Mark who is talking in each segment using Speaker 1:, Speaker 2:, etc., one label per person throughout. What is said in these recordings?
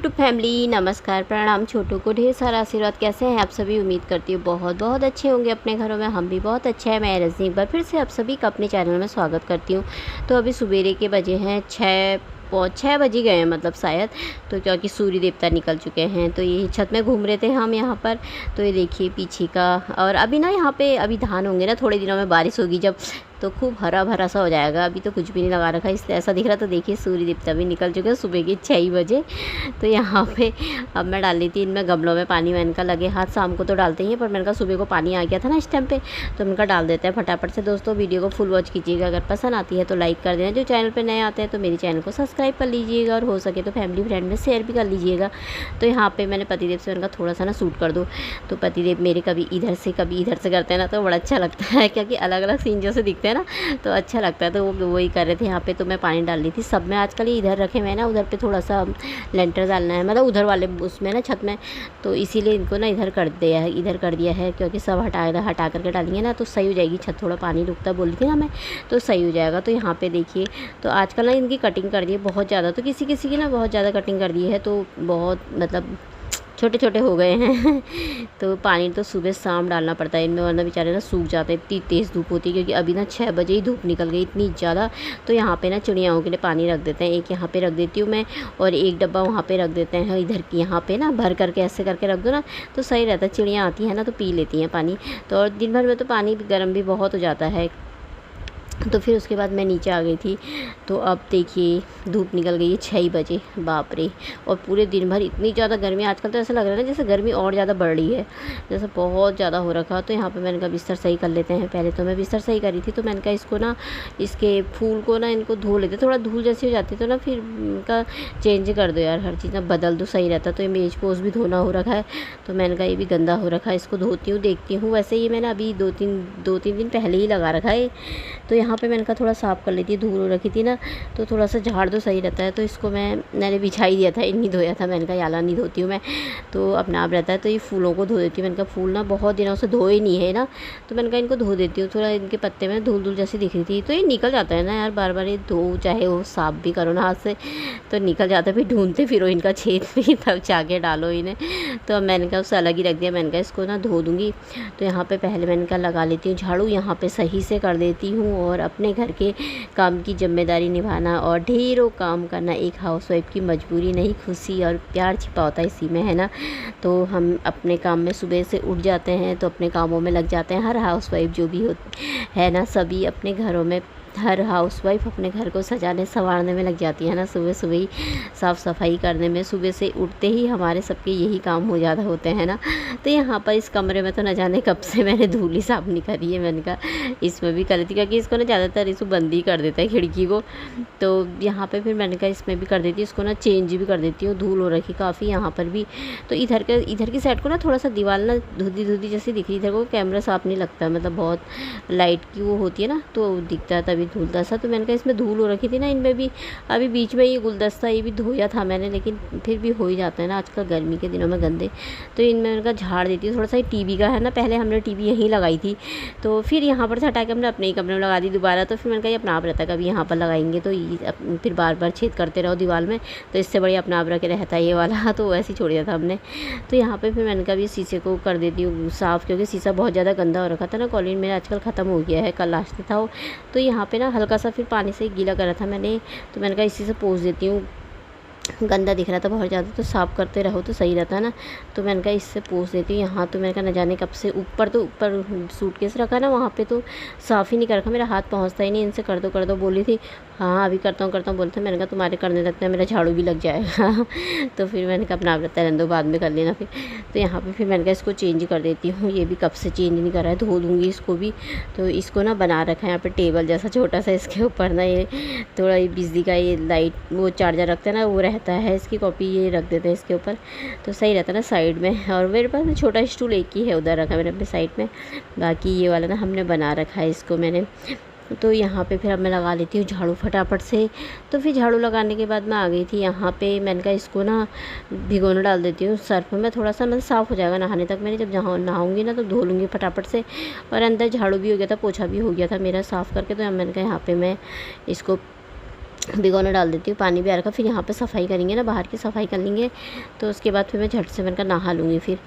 Speaker 1: YouTube family, नमस्कार, प्रणाम। छोटू को ढेर सारा आशीर्वाद। कैसे हैं आप सभी? उम्मीद करती हूँ बहुत बहुत अच्छे होंगे अपने घरों में। हम भी बहुत अच्छे हैं। मैं रजनी एक बार फिर से आप सभी का अपने चैनल में स्वागत करती हूँ। तो अभी सवेरे के बजे हैं 6 बज गए हैं, मतलब शायद। तो क्योंकि सूर्य देवता निकल चुके हैं, तो ये छत में घूम रहे थे हम यहाँ पर। तो ये देखिए पीछे का, और अभी ना यहाँ पे अभी धान होंगे ना, थोड़े दिनों में बारिश होगी जब, तो खूब हरा भरा सा हो जाएगा। अभी तो कुछ भी नहीं लगा रखा, इसलिए ऐसा दिख रहा। तो देखिए सूर्य देवता भी निकल चुके हैं सुबह के 6 बजे। तो यहाँ पे अब मैं डाल ली थी इनमें गमलों में पानी। मैंने कहा लगे हाथ, शाम को तो डालते ही हैं, पर मैंने कहा सुबह को पानी आ गया था ना इस टाइम पे, तो मैंने कहा डाल देते हैं फटाफट से। दोस्तों वीडियो को फुल वॉच कीजिएगा, अगर पसंद आती है तो लाइक कर देना। जो चैनल पर नए आते हैं तो मेरे चैनल को सब्सक्राइब कर लीजिएगा, और हो सके तो फैमिली फ्रेंड में शेयर भी कर लीजिएगा। तो यहाँ पर मैंने पतिदेव से उनका थोड़ा सा ना सूट कर दो। तो पतिदेव मेरे कभी इधर से कभी इधर से करते हैं ना, तो बड़ा अच्छा लगता है, क्योंकि अलग अलग सीन जैसे दिखते हैं ना, तो अच्छा लगता है। तो वो वही कर रहे थे यहाँ पे। तो मैं पानी डाल रही थी सब में। आजकल ये इधर रखे हुए हैं ना, उधर पे थोड़ा सा लेंटर डालना है, मतलब उधर वाले उसमें ना छत में, तो इसीलिए इनको ना इधर कर दिया है, क्योंकि सब हटा करके डालेंगे ना तो सही हो जाएगी छत। थोड़ा पानी रुकता बोली थी ना मैं, तो सही हो जाएगा। तो यहाँ पे देखिए, तो आजकल ना इनकी कटिंग कर दी है बहुत ज़्यादा। तो किसी किसी की ना बहुत ज़्यादा कटिंग कर दी है, तो बहुत मतलब छोटे छोटे हो गए हैं। तो पानी तो सुबह शाम डालना पड़ता है इनमें, वरना बेचारे ना सूख जाते हैं। इतनी तेज़ धूप होती है, क्योंकि अभी ना 6 बजे ही धूप निकल गई इतनी ज़्यादा। तो यहाँ पे ना चिड़ियाओं के लिए पानी रख देते हैं। एक यहाँ पे रख देती हूँ मैं, और एक डब्बा वहाँ पे रख देते हैं इधर की। यहाँ पे ना भर करके ऐसे करके रख दो ना, तो सही रहता है। चिड़ियाँ आती हैं ना तो पी लेती हैं पानी। तो और दिन भर में तो पानी गर्म भी बहुत हो जाता है। तो फिर उसके बाद मैं नीचे आ गई थी। तो अब देखिए धूप निकल गई है 6 बजे, बाप रे। और पूरे दिन भर इतनी ज़्यादा गर्मी, आजकल तो ऐसा लग रहा है ना जैसे गर्मी और ज़्यादा बढ़ रही है, जैसे बहुत ज़्यादा हो रखा। तो यहाँ पे मैंने कहा बिस्तर सही कर लेते हैं। पहले तो मैं बिस्तर सही करी थी, तो मैंने कहा इसको ना, इसके फूल को ना इनको धो लेते। थोड़ा धूल जैसी हो जाती तो ना फिर इनका चेंज कर दो यार, हर चीज़ ना बदल दो, सही रहता। तो ये मेज पोज भी धोना हो रखा है, तो मैंने कहा ये भी गंदा हो रखा है, इसको धोती हूँ, देखती हूँ। वैसे ये मैंने अभी दो तीन दिन पहले ही लगा रखा है। तो यहाँ पे मैंने कहा थोड़ा साफ़ कर लेती, धूल रखी थी ना, तो थोड़ा सा झाड़ दो, सही रहता है। तो इसको मैंने बिछाई दिया था, इन्हीं धोया था। मैंने कहा याला नहीं धोती हूँ मैं, तो अपना आप रहता है। तो ये फूलों को धो देती हूँ। मैंने कहा फूल ना बहुत दिनों से धोए नहीं है ना, तो मैंने कहा इनको धो देती हूँ। थोड़ा इनके पत्ते में धूल धूल जैसी दिख रही थी, तो ये निकल जाता है ना यार, बार बार ये धो, चाहे वो साफ़ भी करो ना हाथ से, तो निकल जाता है। फिर ढूंढते फिरो इनका छेद भी, तब जाके डालो इन्हें। तो अब मैंने कहा उससे अलग ही रख दिया। मैंने कहा इसको ना धो दूँगी। तो यहाँ पे पहले मैंने कहा लगा लेती हूँ झाड़ू, यहाँ पे सही से कर देती हूँ। और अपने घर के काम की जिम्मेदारी निभाना और ढेरों काम करना एक हाउसवाइफ की मजबूरी नहीं, खुशी और प्यार छिपा होता है इसी में, है ना। तो हम अपने काम में सुबह से उठ जाते हैं, तो अपने कामों में लग जाते हैं। हर हाउसवाइफ जो भी होती है ना, सभी अपने घरों में, हर हाउसवाइफ अपने घर को सजाने संवारने में लग जाती है ना, सुबह सुबह ही साफ़ सफाई करने में। सुबह से उठते ही हमारे सबके यही काम हो ज़्यादा होते हैं ना। तो यहाँ पर इस कमरे में तो न जाने कब से मैंने धूल ही साफ नहीं करी है। मैंने कहा इसमें भी कर लेती, क्योंकि इसको ना ज़्यादातर इसको बंद ही कर देता है खिड़की को। तो यहाँ पर फिर मैंने कहा इसमें भी कर देती हूँ, इसको ना चेंज भी कर देती हूँ। धूल हो रखी काफ़ी यहाँ पर भी। तो इधर की साइड को ना थोड़ा सा दीवार ना धुंधी धुंधी जैसी दिख रही। इधर को कैमरा साफ नहीं लगता, मतलब बहुत लाइट की वो होती है ना, तो दिखता है तभी धूल सा। तो मैंने कहा इसमें धूल हो रखी थी ना, इनमें भी। अभी बीच में ये गुलदस्ता ये भी धोया था मैंने, लेकिन फिर भी हो ही जाता है ना आजकल गर्मी के दिनों में गंदे। तो इनमें मैंने कहा झाड़ देती हूँ। थोड़ा सा टीवी का है ना, पहले हमने टीवी यहीं लगाई थी, तो फिर यहाँ पर से हटा के हमने अपने ही कमरे में लगा दी दोबारा। तो फिर मैंने कहा ये अपना आप रहता है, कभी यहाँ पर लगाएंगे तो फिर बार बार छेद करते रहो दीवार में, तो इससे बढ़िया अपना आप रख के रहता है ये वाला। तो वैसे ही छोड़ दिया था हमने। तो यहाँ पर फिर मैंने कहा ये शीशे को कर देती हूँ साफ़, क्योंकि शीशा बहुत ज़्यादा गंदा हो रखा था ना। कॉलिन मेरा आजकल ख़त्म हो गया है, कल लास्ट था वो। तो यहाँ पर ना हल्का सा फिर पानी से गीला करा था मैंने, तो मैंने कहा इसी से पोंछ देती हूँ। गंदा दिख रहा था बहुत ज़्यादा, तो साफ़ करते रहो तो सही रहता है ना। तो मैंने कहा इससे पोंछ देती हूँ। यहाँ तो मैंने कहा न जाने कब से ऊपर, तो ऊपर सूटकेस रखा ना, वहाँ पे तो साफ़ ही नहीं कर रखा। मेरा हाथ पहुँचता ही नहीं। इनसे कर दो बोली थी, हाँ अभी करता हूँ बोलते। मैंने कहा तुम्हारे करने लगता है मेरा झाड़ू भी लग जाएगा। तो फिर मैंने कहा अपना आप रहता है, रहने दो, बाद में कर लेना फिर। तो यहाँ पर फिर मैंने कहा इसको चेंज कर देती हूँ। ये भी कब से चेंज नहीं कर रहा है, धो दूँगी इसको भी। तो इसको ना बना रखा है यहाँ पर टेबल जैसा छोटा सा, इसके ऊपर ना ये थोड़ा ये बिजली का ये लाइट वो चार्जर रखते हैं ना, वो रहता है। इसकी कॉपी ये रख देते हैं इसके ऊपर, तो सही रहता है ना साइड में। और मेरे पास ना छोटा स्टूल एक ही है, उधर रखा मैंने अपने साइड में। बाकी ये वाला ना हमने बना रखा है इसको मैंने। तो यहाँ पे फिर अब मैं लगा लेती हूँ झाड़ू फटाफट से। तो फिर झाड़ू लगाने के बाद मैं आ गई थी यहाँ पे। मैंने कहा इसको ना भिगोने डाल देती हूँ सर्फ में, थोड़ा सा मतलब साफ़ हो जाएगा नहाने तक। मैंने जब जहाँ नहाऊंगी ना तो धो लूँगी फटाफट से। और अंदर झाड़ू भी हो गया था, पोछा भी हो गया था मेरा साफ़ करके। तो मैंने कहा यहाँ पर मैं इसको भिगोना डाल देती हूँ, पानी भी आ रखा। फिर यहाँ पे सफाई करेंगे ना, बाहर की सफाई कर लेंगे, तो उसके बाद फिर मैं झट से मैंने कहा नहा लूँगी। फिर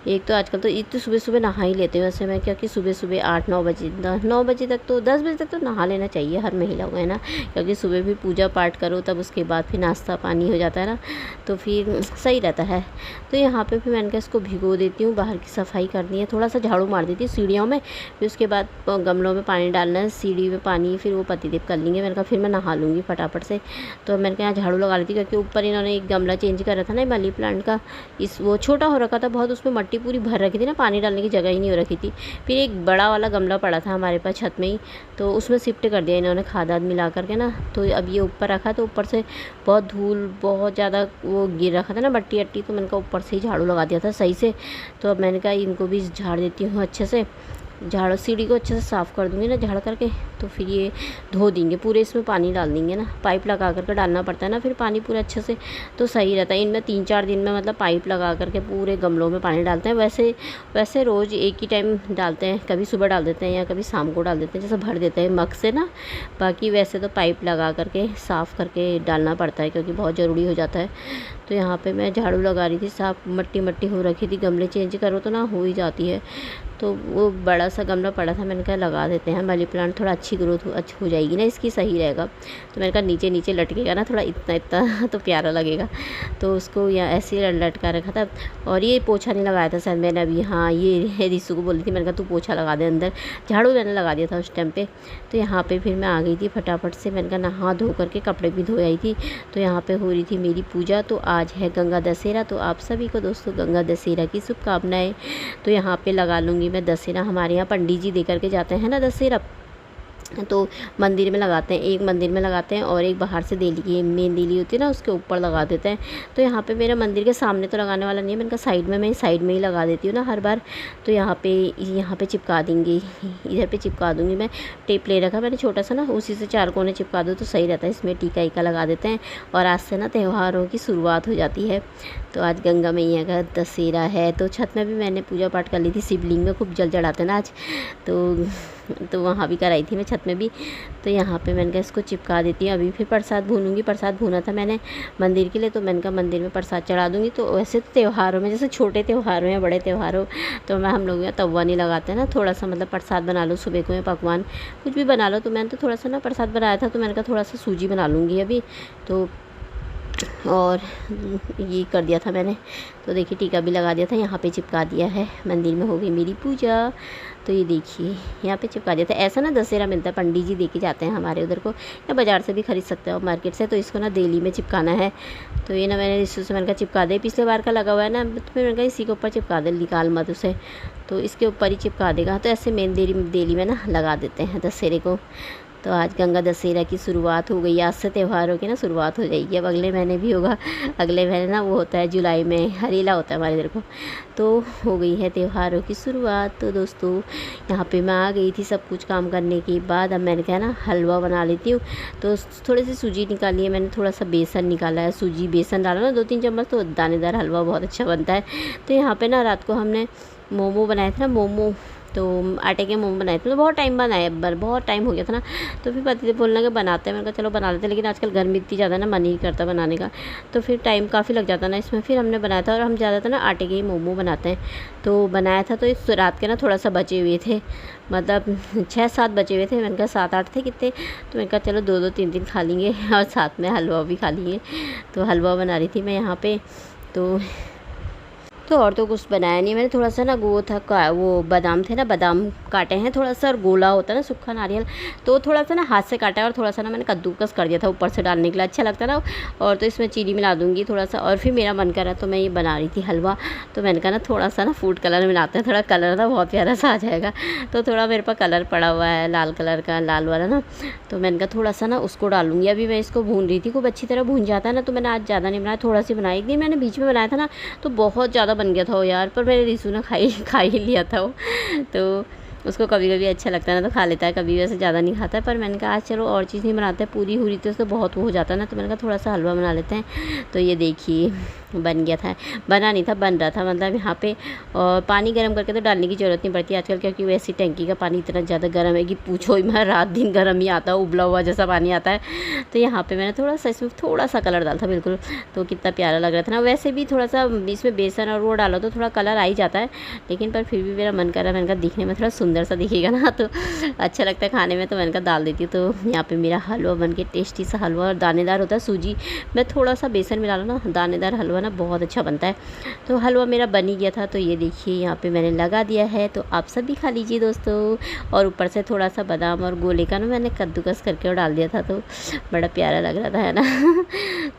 Speaker 1: एक तो आजकल तो एक तो सुबह सुबह नहा ही लेते हैं वैसे मैं, क्योंकि सुबह सुबह 8-9 बजे 9 बजे तक तो 10 बजे तक तो नहा लेना चाहिए हर महिला को, है ना, क्योंकि सुबह भी पूजा पाठ करो, तब उसके बाद फिर नाश्ता पानी हो जाता है ना, तो फिर सही रहता है। तो यहाँ पे फिर मैंने कहा इसको भिगो देती हूँ, बाहर की सफाई करनी है, थोड़ा सा झाड़ू मार देती हूँ सीढ़ियों में, फिर उसके बाद गमलों में पानी डालना है, सीढ़ी में पानी, फिर वो पतिदेव कर लेंगे। मैंने कहा फिर मैं नहा लूँगी फटाफट से। तो मैंने कहा यहाँ झाड़ू लगा लेती, क्योंकि ऊपर इन्होंने एक गमला चेंज करा था ना मनी प्लांट का, इस वो छोटा हो रखा था बहुत, उसमें मट्टी पूरी भर रखी थी ना, पानी डालने की जगह ही नहीं हो रखी थी। फिर एक बड़ा वाला गमला पड़ा था हमारे पास छत में ही, तो उसमें शिफ्ट कर दिया इन्होंने खाद आद मिला करके ना। तो अब ये ऊपर रखा, तो ऊपर से बहुत धूल बहुत ज़्यादा वो गिर रखा था ना, मट्टी अट्टी, तो मैंने कहा ऊपर से ही झाड़ू लगा दिया था सही से। तो अब मैंने कहा इनको भी झाड़ देती हूँ अच्छे से, झाड़ू सीढ़ी को अच्छे से साफ़ कर दूँगी ना झाड़ करके, तो फिर ये धो देंगे पूरे, इसमें पानी डाल देंगे ना, पाइप लगा करके डालना पड़ता है ना फिर पानी पूरा अच्छे से, तो सही रहता है। इनमें 3-4 दिन में मतलब पाइप लगा करके पूरे गमलों में पानी डालते हैं। वैसे रोज़ एक ही टाइम डालते हैं, कभी सुबह डाल देते हैं या कभी शाम को डाल देते हैं, जैसे भर देते हैं मग से ना। बाकी वैसे तो पाइप लगा करके साफ़ करके डालना पड़ता है, क्योंकि बहुत ज़रूरी हो जाता है। तो यहाँ पे मैं झाड़ू लगा रही थी, साफ मट्टी मट्टी हो रखी थी, गमले चेंज करो तो ना हो ही जाती है। तो वो बड़ा सा गमला पड़ा था, मैंने कहा लगा देते हैं, मनी प्लांट थोड़ा अच्छी ग्रोथ अच्छी हो जाएगी ना इसकी, सही रहेगा। तो मैंने कहा नीचे नीचे लटकेगा ना थोड़ा, इतना इतना तो प्यारा लगेगा, तो उसको यहाँ ऐसे लटका रखा था। और ये पोछा नहीं लगाया था शायद मैंने अभी, हाँ ये रिसू को बोली थी, मैंने कहा तू पोछा लगा दे अंदर, झाड़ू मैंने लगा दिया था उस टाइम पे। तो यहाँ पे फिर मैं आ गई थी फटाफट से, मैंने कहा नहा धो करके कपड़े भी धो आई थी। तो यहाँ पे हो रही थी मेरी पूजा। तो आज है गंगा दशहरा, तो आप सभी को दोस्तों गंगा दशहरा की शुभकामनाएं। तो यहाँ पे लगा लूँगी मैं दशहरा, हमारे यहाँ पंडित जी दे करके जाते हैं ना दशहरा, तो मंदिर में लगाते हैं, एक मंदिर में लगाते हैं और एक बाहर से देली की मेन देली होती है ना उसके ऊपर लगा देते हैं। तो यहाँ पे मेरा मंदिर के सामने तो लगाने वाला नहीं है, मैंने कहा साइड में, मैं साइड में ही लगा देती हूँ ना हर बार। तो यहाँ पे चिपका देंगे, इधर पे चिपका दूँगी मैं। टेप ले रखा मैंने छोटा सा ना, उसी से 4 कोने चिपका दो तो सही रहता है। इसमें टीका ईका लगा देते हैं और आज से ना त्योहारों की शुरुआत हो जाती है। तो आज गंगा मैया का दशहरा है, तो छत में भी मैंने पूजा पाठ कर ली थी, शिवलिंग में खूब जल चढ़ाते ना आज, तो वहाँ भी कराई थी मैं छत में भी। तो यहाँ पे मैंने कहा इसको चिपका देती हूँ। अभी फिर प्रसाद भूनूंगी, प्रसाद भूना था मैंने मंदिर के लिए, तो मैंने कहा मंदिर में प्रसाद चढ़ा दूँगी। तो वैसे तो त्योहारों में, जैसे छोटे त्योहारों या बड़े त्योहारों, तो हम लोग यहाँ तवा नहीं लगाते ना, थोड़ा सा मतलब प्रसाद बना लो सुबह को, या पकवान कुछ भी बना लो। तो मैंने तो थोड़ा सा ना प्रसाद बनाया था, तो मैंने कहा थोड़ा सा सूजी बना लूँगी अभी, तो और ये कर दिया था मैंने। तो देखिए टीका भी लगा दिया था, यहाँ पे चिपका दिया है, मंदिर में हो गई मेरी पूजा। तो ये देखिए यहाँ पे चिपका दिया था। ऐसा ना दशहरा मिलता है, पंडित जी देके जाते हैं हमारे उधर को, या बाज़ार से भी खरीद सकते हो मार्केट से। तो इसको ना देली में चिपकाना है। तो ये ना मैंने रिश्तों से मैंने कहा चिपका दे, पिछले बार का लगा हुआ है ना, तो मैंने कहा इसी के ऊपर चिपका दे, निकाल मत उसे, तो इसके ऊपर ही चिपका देगा। तो ऐसे मेन देली में ना लगा देते हैं दशहरे को। तो आज गंगा दशहरा की शुरुआत हो गई, आज से त्योहारों की ना शुरुआत हो जाएगी। अब अगले महीने भी होगा, अगले महीने ना वो होता है जुलाई में, हरेला होता है हमारे इधर को। तो हो गई है त्योहारों की शुरुआत। तो दोस्तों यहाँ पे मैं आ गई थी सब कुछ काम करने के बाद। अब मैंने कहा ना हलवा बना लेती हूँ। तो थोड़ी सी सूजी निकाली है मैंने, थोड़ा सा बेसन निकाला है, सूजी बेसन डाला ना 2-3 चम्मच, तो दानेदार हलवा बहुत अच्छा बनता है। तो यहाँ पर ना रात को हमने मोमो बनाए थे ना, मोमो, तो आटे के मोमो बनाए थे। तो बहुत टाइम बनाए, बहुत टाइम हो गया था ना, तो फिर पति से बोलने के बनाते हैं, मैंने कहा चलो बना लेते हैं। लेकिन आजकल गर्मी इतनी ज़्यादा ना, मन ही करता बनाने का, तो फिर टाइम काफ़ी लग जाता ना इसमें। फिर हमने बनाया था, और हम ज़्यादातर ना आटे के ही मोमो बनाते हैं। तो बनाया था, तो इस रात के ना थोड़ा सा बचे हुए थे, मतलब 6-7 बचे हुए थे। मैंने कहा 7-8 थे कितने, तो मैंने कहा चलो 2-2 3-3 खा लेंगे, और साथ में हलवा भी खा लेंगे। तो हलवा बना रही थी मैं यहाँ पर। तो और तो कुछ बनाया नहीं मैंने, थोड़ा सा ना वो बादाम थे ना, बादाम काटे हैं थोड़ा सा, और गोला होता है ना सूखा नारियल, तो थोड़ा सा ना हाथ से काटा है, और थोड़ा सा ना मैंने कद्दूकस कर दिया था ऊपर से डालने के लिए, अच्छा लगता है ना। और तो इसमें चीनी मिला दूँगी थोड़ा सा। और फिर मेरा मन करा तो मैं ये बना रही थी हलवा। तो मैंने कहा ना थोड़ा सा ना फूड कलर मिलाते हैं, थोड़ा कलर ना बहुत प्यारा सा आ जाएगा। तो थोड़ा मेरे पास कलर पड़ा हुआ है लाल कलर का, लाल वाला ना, तो मैंने कहा थोड़ा सा ना उसको डालूंगी। अभी मैं इसको भून रही थी, खूब अच्छी तरह भून जाता है ना। तो मैंने आज ज़्यादा नहीं बनाया, थोड़ा सी बनाई। एक दिन मैंने बीच में बनाया था ना, तो बहुत ज़्यादा बन गया था वो यार, पर मेरे रिशु ने खा ही लिया था वो। तो उसको कभी कभी अच्छा लगता है ना तो खा लेता है, कभी वैसे ज़्यादा नहीं खाता है। पर मैंने कहा आज चलो और चीज़ नहीं बनाते हैं, पूरी हुई तो उससे बहुत वो हो जाता है ना, तो मैंने कहा थोड़ा सा हलवा बना लेते हैं। तो ये देखिए बन गया था, बना नहीं था बन रहा था, मतलब यहाँ पे और पानी गर्म करके तो डालने की ज़रूरत नहीं पड़ती आजकल, क्योंकि वैसे टंकी का पानी इतना ज़्यादा गर्म है कि पूछो ही मैं, रात दिन गर्म ही आता है, उबला हुआ जैसा पानी आता है। तो यहाँ पे मैंने थोड़ा सा इसमें थोड़ा सा कलर डाला था बिल्कुल, तो कितना प्यारा लग रहा था ना। वैसे भी थोड़ा सा इसमें बेसन और वो डालो तो थोड़ा कलर आ ही जाता है, लेकिन पर फिर भी मेरा मन कर रहा है, मैंने कहा दिखने में थोड़ा सुंदर सा दिखेगा ना तो अच्छा लगता है खाने में, तो मैंने कहा डाल देती हूँ। तो यहाँ पे मेरा हलवा बन के टेस्टी सा हलवा, और दानेदार होता है, सूजी मैं थोड़ा सा बेसन मिला लो ना, दानेदार हलवा ना बहुत अच्छा बनता है। तो हलवा मेरा बन ही गया था। तो ये देखिए यहाँ पे मैंने लगा दिया है, तो आप सब भी खा लीजिए दोस्तों। और ऊपर से थोड़ा सा बादाम और गोले का ना मैंने कद्दूकस करके और डाल दिया था, तो बड़ा प्यारा लग रहा था, है ना।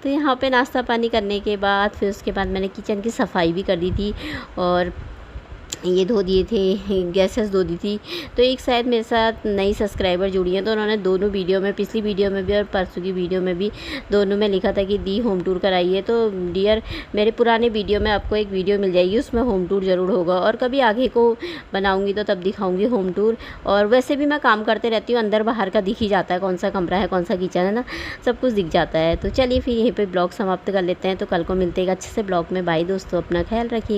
Speaker 1: तो यहाँ पे नाश्ता पानी करने के बाद फिर उसके बाद मैंने किचन की सफाई भी कर दी थी, और ये धो दिए थे, गैसेस धो दी थी। तो एक शायद मेरे साथ नई सब्सक्राइबर जुड़ी हैं, तो उन्होंने दोनों वीडियो में, पिछली वीडियो में भी और परसों की वीडियो में भी, दोनों में लिखा था कि दी होम टूर कराइए। तो डियर मेरे पुराने वीडियो में आपको एक वीडियो मिल जाएगी, उसमें होम टूर ज़रूर होगा, और कभी आगे को बनाऊँगी तो तब दिखाऊँगी होम टूर। और वैसे भी मैं काम करते रहती हूँ, अंदर बाहर का दिख ही जाता है, कौन सा कमरा है कौन सा किचन है ना, सब कुछ दिख जाता है। तो चलिए फिर यहीं पर ब्लॉग समाप्त कर लेते हैं, तो कल को मिलते हैं एक अच्छे से ब्लॉग में। बाय दोस्तों, अपना ख्याल रखिए।